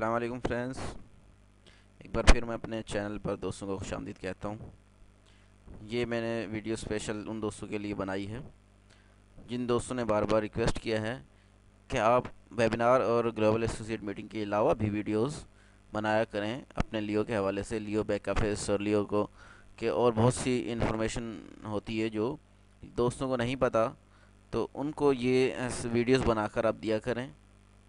अस्सलाम वालेकुम फ्रेंड्स। एक बार फिर मैं अपने चैनल पर दोस्तों को खुशामदीद कहता हूँ। ये मैंने वीडियो स्पेशल उन दोस्तों के लिए बनाई है जिन दोस्तों ने बार बार रिक्वेस्ट किया है कि आप वेबिनार और ग्लोबल एसोसिएट मीटिंग के अलावा भी वीडियोस बनाया करें अपने लियो के हवाले से। लियो बैकऑफिस और लियो को के और बहुत सी इंफॉर्मेशन होती है जो दोस्तों को नहीं पता, तो उनको ये वीडियोस बनाकर आप दिया करें।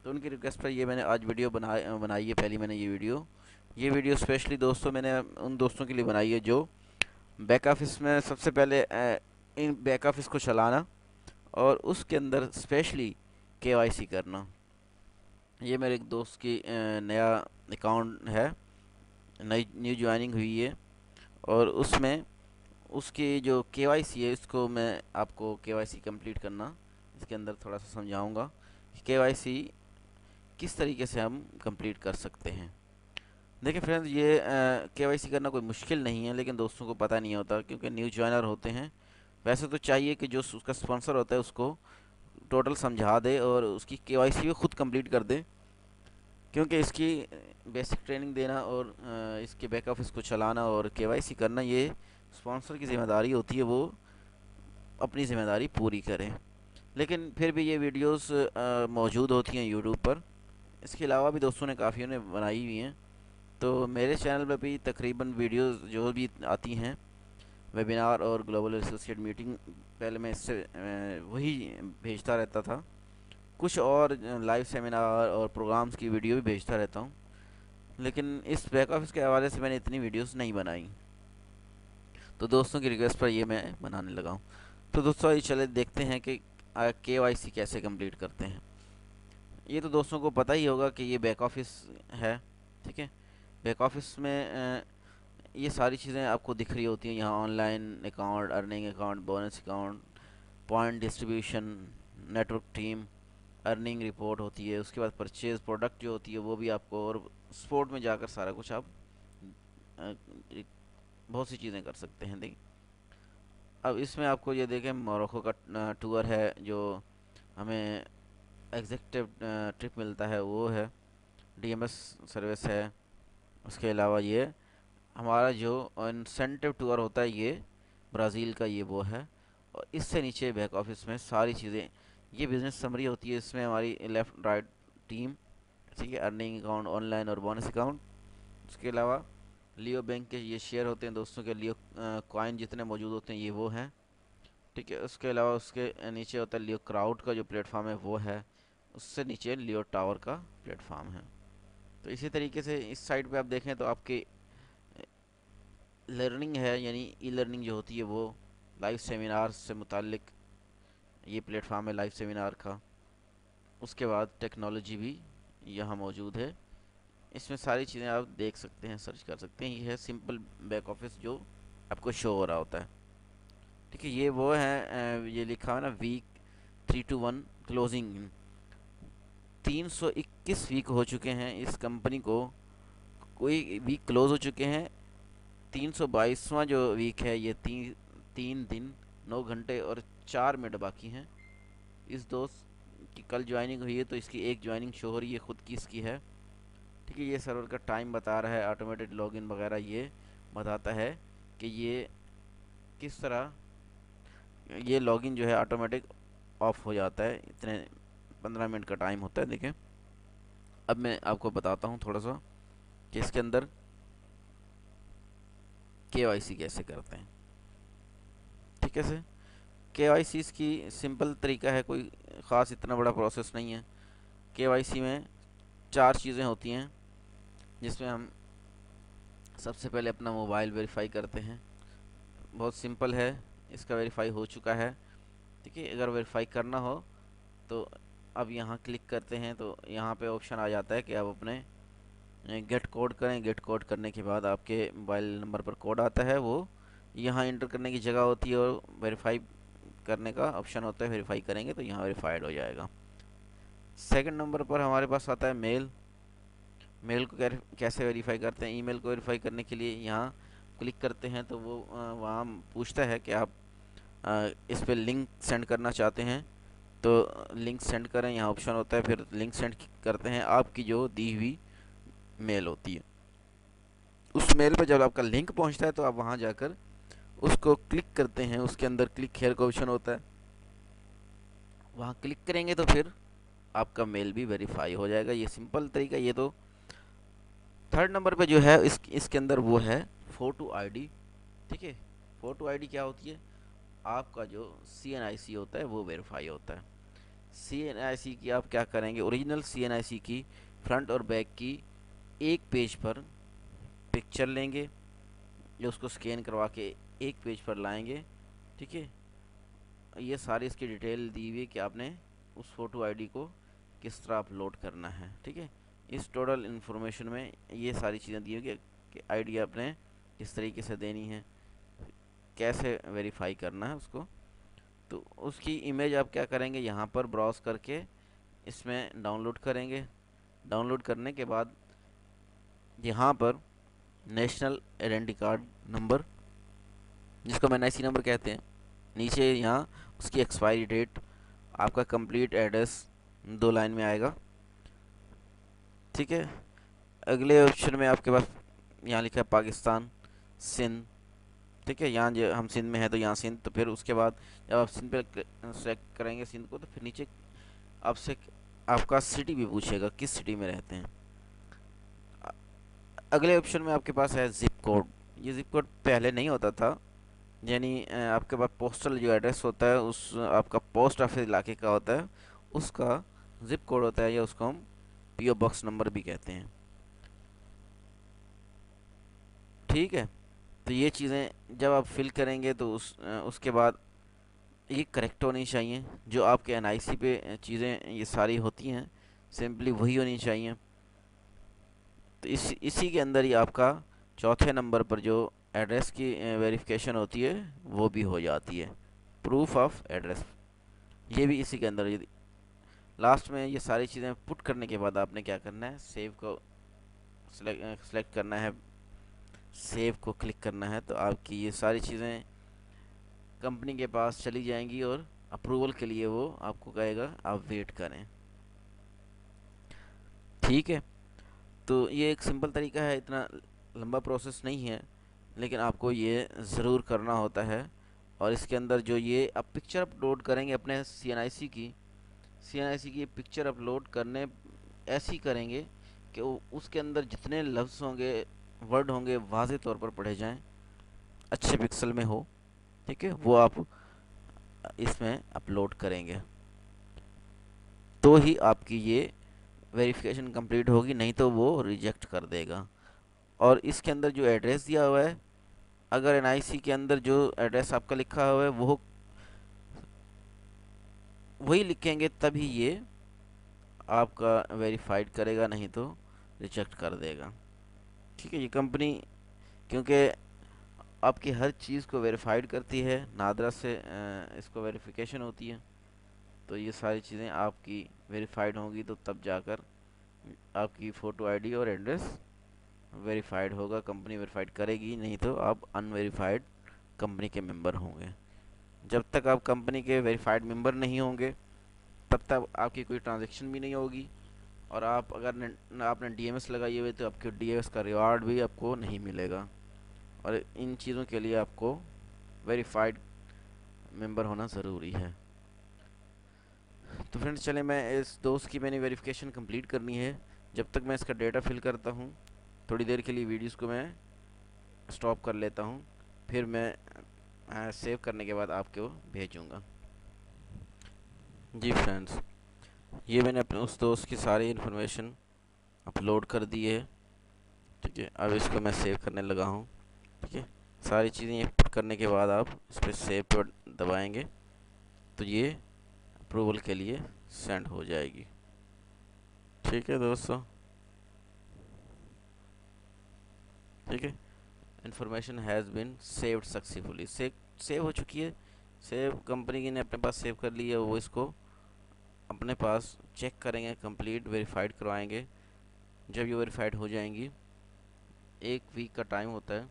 तो उनकी रिक्वेस्ट पर ये मैंने आज वीडियो बनाई है। पहली मैंने ये वीडियो स्पेशली दोस्तों मैंने उन दोस्तों के लिए बनाई है जो बैक ऑफिस में सबसे पहले इन बैक ऑफिस को चलाना और उसके अंदर स्पेशली केवाईसी करना। ये मेरे एक दोस्त की नया अकाउंट है, नई न्यू ज्वाइनिंग हुई है और उसमें उसकी जो केवाईसी है इसको मैं आपको केवाईसी कंप्लीट करना इसके अंदर थोड़ा सा समझाऊंगा। केवाईसी किस तरीके से हम कंप्लीट कर सकते हैं। देखिए फ्रेंड्स, ये केवाईसी करना कोई मुश्किल नहीं है, लेकिन दोस्तों को पता नहीं होता क्योंकि न्यू ज्वाइनर होते हैं। वैसे तो चाहिए कि जो उसका स्पॉन्सर होता है उसको टोटल समझा दे और उसकी केवाईसी भी खुद कंप्लीट कर दे, क्योंकि इसकी बेसिक ट्रेनिंग देना और इसके बैक ऑफिस को चलाना और केवाईसी करना ये स्पॉन्सर की ज़िम्मेदारी होती है। वो अपनी ज़िम्मेदारी पूरी करें, लेकिन फिर भी ये वीडियोस मौजूद होती हैं यूट्यूब पर। इसके अलावा भी दोस्तों ने काफ़ियों ने बनाई हुई हैं। तो मेरे चैनल पर भी तकरीबन वीडियोस जो भी आती हैं वेबिनार और ग्लोबल एसोसिएट मीटिंग, पहले मैं इससे वही भेजता रहता था। कुछ और लाइव सेमिनार और प्रोग्राम्स की वीडियो भी भेजता रहता हूँ, लेकिन इस बैक ऑफिस के हवाले से मैंने इतनी वीडियोस नहीं बनाई। तो दोस्तों की रिक्वेस्ट पर ये मैं बनाने लगा हूँ। तो दोस्तों ये चले देखते हैं कि केवाईसी कैसे कंप्लीट करते हैं। ये तो दोस्तों को पता ही होगा कि ये बैक ऑफिस है, ठीक है। बैक ऑफिस में ये सारी चीज़ें आपको दिख रही होती हैं यहाँ। Online account, earning account, bonus account, point distribution, network team, earning report होती है। उसके बाद परचेज प्रोडक्ट जो होती है वो भी आपको, और स्पोर्ट में जाकर सारा कुछ आप अ, बहुत सी चीज़ें कर सकते हैं। देखिए अब इसमें आपको ये देखें, मोरक्को का टूर है जो हमें एग्जेक्टिव ट्रिप मिलता है वो है, डीएमएस सर्विस है। उसके अलावा ये हमारा जो इंसेंटिव टूर होता है ये ब्राज़ील का, ये वो है। और इससे नीचे बैक ऑफिस में सारी चीज़ें, ये बिज़नेस समरी होती है। इसमें हमारी लेफ़्ट राइट टीम, ठीक है, अर्निंग अकाउंट, ऑनलाइन और बोनस अकाउंट। उसके अलावा लियो बैंक के ये शेयर होते हैं दोस्तों के। लियो कॉइन जितने मौजूद होते हैं ये वो हैं, ठीक है। उसके अलावा उसके नीचे होता है लियो क्राउड का जो प्लेटफॉर्म है वो है। उससे नीचे लियो टावर का प्लेटफॉर्म है। तो इसी तरीके से इस साइड पे आप देखें तो आपके लर्निंग है, यानी ई लर्निंग जो होती है वो, लाइव सेमिनार से मुतालिक ये प्लेटफॉर्म है लाइव सेमिनार का। उसके बाद टेक्नोलॉजी भी यहाँ मौजूद है। इसमें सारी चीज़ें आप देख सकते हैं, सर्च कर सकते हैं। ये है सिंपल बैक ऑफिस जो आपको शो हो रहा होता है, ठीक है। ये वो है, ये लिखा है ना, वीक 3 to 1 क्लोजिंग। 321 वीक हो चुके हैं इस कंपनी को, कोई वीक क्लोज हो चुके हैं। 322वां जो वीक है ये 3 दिन 9 घंटे और 4 मिनट बाकी हैं। इस दोस्त की कल ज्वाइनिंग हुई है तो इसकी एक ज्वाइनिंग शो हो रही है, खुद की इसकी है, ठीक है। ये सर्वर का टाइम बता रहा है, ऑटोमेटेड लॉगिन वगैरह ये बताता है कि ये किस तरह ये लॉगिन जो है ऑटोमेटिक ऑफ हो जाता है। इतने 15 मिनट का टाइम होता है। देखें अब मैं आपको बताता हूँ थोड़ा सा कि इसके अंदर केवाईसी कैसे करते हैं, ठीक है। से केवाईसी इसकी सिंपल तरीका है, कोई ख़ास इतना बड़ा प्रोसेस नहीं है। केवाईसी में 4 चीज़ें होती हैं जिसमें हम सबसे पहले अपना मोबाइल वेरीफाई करते हैं। बहुत सिंपल है, इसका वेरीफाई हो चुका है, ठीक है। अगर वेरीफाई करना हो तो अब यहाँ क्लिक करते हैं तो यहाँ पे ऑप्शन आ जाता है कि आप अपने गेट कोड करें। गेट कोड करने के बाद आपके मोबाइल नंबर पर कोड आता है, वो यहाँ इंटर करने की जगह होती है और वेरीफाई करने का ऑप्शन होता है। वेरीफाई करेंगे तो यहाँ वेरीफाइड हो जाएगा। सेकंड नंबर पर हमारे पास आता है मेल। मेल को कैसे वेरीफाई करते हैं, ईमेल को वेरीफाई करने के लिए यहाँ क्लिक करते हैं तो वो वहाँ पूछता है कि आप इस पर लिंक सेंड करना चाहते हैं तो लिंक सेंड करें, यहाँ ऑप्शन होता है। फिर लिंक सेंड करते हैं आपकी जो दी हुई मेल होती है। उस मेल पे जब आपका लिंक पहुंचता है तो आप वहां जाकर उसको क्लिक करते हैं। उसके अंदर क्लिक हेयर का ऑप्शन होता है, वहां क्लिक करेंगे तो फिर आपका मेल भी वेरीफाई हो जाएगा। ये सिंपल तरीका। ये तो थर्ड नंबर पे जो है इसके अंदर वो है फोटो आईडी। ठीक है, फोटो आईडी क्या होती है? आपका जो CNIC होता है वो वेरीफाई होता है। CNIC की आप क्या करेंगे, ओरिजिनल CNIC की फ्रंट और बैक की एक पेज पर पिक्चर लेंगे, जो उसको स्कैन करवा के एक पेज पर लाएंगे। ठीक है, ये सारी इसकी डिटेल दी हुई है कि आपने उस फोटो आईडी को किस तरह अपलोड करना है। ठीक है, इस टोटल इन्फॉर्मेशन में ये सारी चीज़ें दी हुई कि आईडी आपने किस तरीके से देनी है, कैसे वेरीफाई करना है उसको। तो उसकी इमेज आप क्या करेंगे, यहाँ पर ब्राउज करके इसमें डाउनलोड करेंगे। डाउनलोड करने के बाद यहाँ पर नेशनल आइडेंटिटी कार्ड नंबर, जिसको मैं NIC नंबर कहते हैं, नीचे यहाँ उसकी एक्सपायरी डेट, आपका कंप्लीट एड्रेस 2 लाइन में आएगा। ठीक है, अगले ऑप्शन में आपके पास यहाँ लिखा है पाकिस्तान, सिंध। ठीक है, यहाँ जो हम सिंध में है तो यहाँ सिंध। तो फिर उसके बाद जब आप सिंध पे सेलेक्ट करेंगे सिंध को, तो फिर नीचे आपसे आपका सिटी भी पूछेगा, किस सिटी में रहते हैं। अगले ऑप्शन में आपके पास है जिप कोड। ये जिप कोड पहले नहीं होता था, यानी आपके पास पोस्टल जो एड्रेस होता है उस आपका पोस्ट ऑफिस इलाके का होता है, उसका जिप कोड होता है, या उसको हम PO बॉक्स नंबर भी कहते हैं। ठीक है, तो ये चीज़ें जब आप फिल करेंगे तो उसके बाद ये करेक्ट होनी चाहिए। जो आपके NIC पे चीज़ें ये सारी होती हैं सिंपली वही होनी चाहिए। तो इसी के अंदर ही आपका चौथे नंबर पर जो एड्रेस की वेरिफिकेशन होती है वो भी हो जाती है, प्रूफ ऑफ एड्रेस। ये भी इसी के अंदर। यदि लास्ट में ये सारी चीज़ें पुट करने के बाद आपने क्या करना है, सेव को सेलेक्ट करना है, सेव को क्लिक करना है, तो आपकी ये सारी चीज़ें कंपनी के पास चली जाएंगी और अप्रूवल के लिए वो आपको कहेगा आप वेट करें। ठीक है, तो ये एक सिंपल तरीका है, इतना लंबा प्रोसेस नहीं है, लेकिन आपको ये ज़रूर करना होता है। और इसके अंदर जो ये आप पिक्चर अपलोड करेंगे अपने CNIC की पिक्चर अपलोड करने ऐसी करेंगे कि उसके अंदर जितने लफ्ज़ होंगे, वर्ड होंगे, वाज़े तौर पर पढ़े जाएं, अच्छे पिक्सल में हो। ठीक है, वो आप इसमें अपलोड करेंगे तो ही आपकी ये वेरिफिकेशन कंप्लीट होगी, नहीं तो वो रिजेक्ट कर देगा। और इसके अंदर जो एड्रेस दिया हुआ है, अगर NIC के अंदर जो एड्रेस आपका लिखा हुआ है वो वही लिखेंगे तभी ये आपका वेरीफाइड करेगा, नहीं तो रिजेक्ट कर देगा। ठीक है, ये कंपनी क्योंकि आपकी हर चीज़ को वेरीफाइड करती है, नादरा से इसको वेरिफिकेशन होती है। तो ये सारी चीज़ें आपकी वेरीफाइड होंगी तो तब जाकर आपकी फ़ोटो आईडी और एड्रेस वेरीफाइड होगा, कंपनी वेरीफाइड करेगी, नहीं तो आप अनवेरीफाइड कंपनी के मेंबर होंगे। जब तक आप कंपनी के वेरीफाइड मेंबर नहीं होंगे तब तक आपकी कोई ट्रांजैक्शन भी नहीं होगी। और आप अगर आपने DMS लगाई हुई तो आपके DMS का रिवार्ड भी आपको नहीं मिलेगा। और इन चीज़ों के लिए आपको वेरीफाइड मेंबर होना ज़रूरी है। तो फ्रेंड्स चले, मैं इस दोस्त की मैंने वेरिफिकेशन कंप्लीट करनी है। जब तक मैं इसका डेटा फिल करता हूँ, थोड़ी देर के लिए वीडियोस को मैं स्टॉप कर लेता हूँ, फिर मैं सेव करने के बाद आपको भेजूँगा। जी फ्रेंड्स, ये मैंने अपने उस दोस्त की सारी इन्फॉर्मेशन अपलोड कर दी है। ठीक है, अब इसको मैं सेव करने लगा हूँ। ठीक है, सारी चीज़ें ये पुट करने के बाद आप इस पर सेव पर दबाएंगे तो ये अप्रूवल के लिए सेंड हो जाएगी। ठीक है दोस्तों, ठीक है, information has been saved successfully, save हो चुकी है। सेव कंपनी की ने अपने पास सेव कर ली है, वो इसको अपने पास चेक करेंगे, कंप्लीट वेरीफाइड करवाएंगे। जब ये वेरीफाइड हो जाएंगी, 1 वीक का टाइम होता है,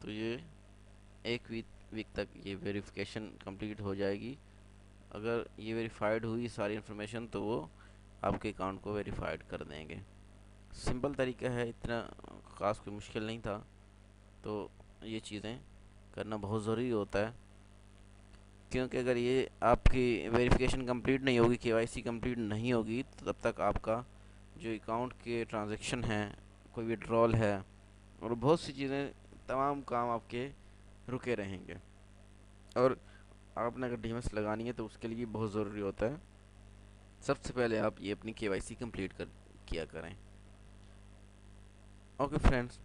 तो ये 1 वीक तक ये वेरिफिकेशन कंप्लीट हो जाएगी। अगर ये वेरीफाइड हुई सारी इन्फॉर्मेशन तो वो आपके अकाउंट को वेरीफाइड कर देंगे। सिंपल तरीका है, इतना ख़ास कोई मुश्किल नहीं था। तो ये चीज़ें करना बहुत ज़रूरी होता है, क्योंकि अगर ये आपकी वेरिफिकेशन कंप्लीट नहीं होगी, केवाईसी कंप्लीट नहीं होगी, तो तब तक आपका जो अकाउंट के ट्रांजैक्शन हैं, कोई विड्रॉल है और बहुत सी चीज़ें, तमाम काम आपके रुके रहेंगे। और आपने अगर डीएमएस लगानी है तो उसके लिए बहुत ज़रूरी होता है, सबसे पहले आप ये अपनी केवाईसी कंप्लीट कर किया करें। Okay friends,